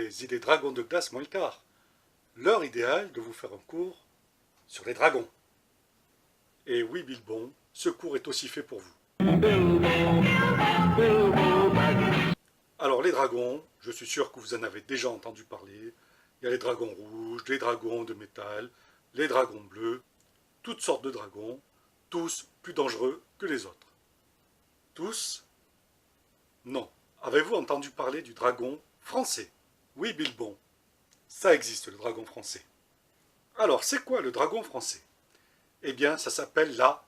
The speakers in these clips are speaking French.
les idées dragons de glace moins le quart. L'heure idéale de vous faire un cours sur les dragons. Et oui, Bilbon, ce cours est aussi fait pour vous. Alors les dragons, je suis sûr que vous en avez déjà entendu parler. Il y a les dragons rouges, les dragons de métal, les dragons bleus, toutes sortes de dragons, tous plus dangereux que les autres. Tous? Non. Avez-vous entendu parler du dragon français? Oui, Bilbon, ça existe le dragon français. Alors, c'est quoi le dragon français? Eh bien, ça s'appelle la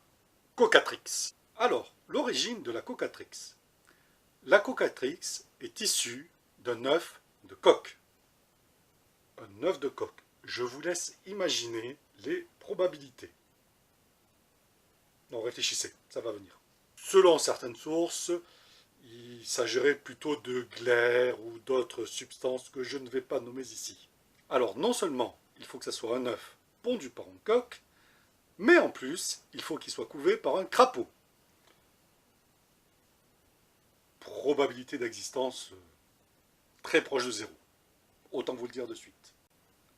cocatrix. Alors, l'origine de la cocatrix. La cocatrix est issue d'un œuf de coq. Un œuf de coq. Je vous laisse imaginer les probabilités. Non, réfléchissez, ça va venir. Selon certaines sources, il s'agirait plutôt de glaire ou d'autres substances que je ne vais pas nommer ici. Alors, non seulement il faut que ce soit un œuf pondu par un coq, mais en plus, il faut qu'il soit couvé par un crapaud. Probabilité d'existence très proche de zéro. Autant vous le dire de suite.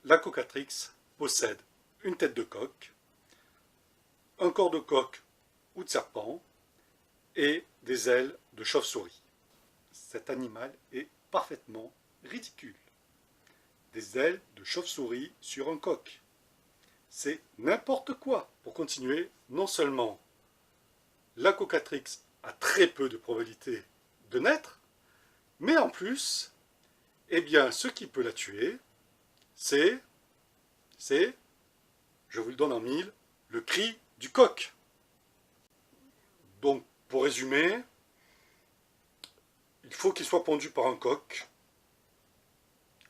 La cocatrix possède une tête de coq, un corps de coq ou de serpent et des ailes de chauve-souris. Cet animal est parfaitement ridicule. Des ailes de chauve-souris sur un coq. C'est n'importe quoi. Pour continuer, non seulement la cocatrix a très peu de probabilité de naître, mais en plus, eh bien, ce qui peut la tuer, c'est, je vous le donne en mille, le cri du coq. Donc, pour résumer, il faut qu'il soit pondu par un coq,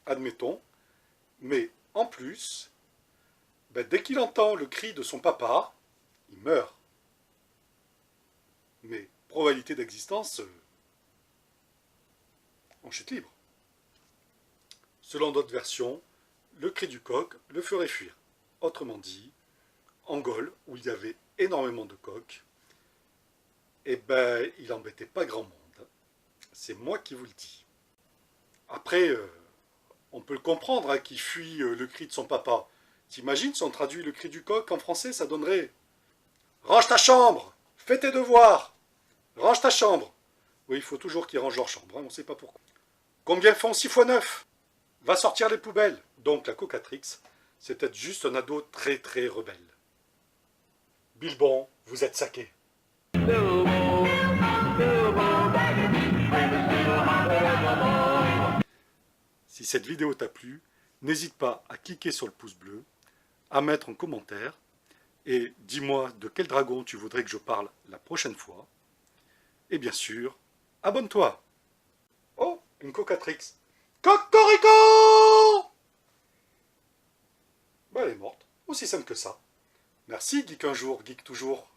admettons, mais en plus, dès qu'il entend le cri de son papa, il meurt. Mais probabilité d'existence en chute libre. Selon d'autres versions, le cri du coq le ferait fuir. Autrement dit, en Gaule, où il y avait énormément de coqs, il n'embêtait pas grand monde. C'est moi qui vous le dis. Après, on peut le comprendre, qu'il fuit le cri de son papa. T'imagines si on traduit le cri du coq en français, ça donnerait « Range ta chambre! Fais tes devoirs! Range ta chambre !» Oui, il faut toujours qu'ils rangent leur chambre, on ne sait pas pourquoi. Combien font 6 x 9? Va sortir les poubelles. Donc la cocatrix, c'est peut-être juste un ado très très rebelle. Bilbon, vous êtes saqué. Si cette vidéo t'a plu, n'hésite pas à cliquer sur le pouce bleu, à mettre un commentaire, et dis-moi de quel dragon tu voudrais que je parle la prochaine fois. Et bien sûr, abonne-toi. Oh, une cocatrix. Cocorico! Elle est morte. Aussi simple que ça. Merci, geek un jour, geek toujours.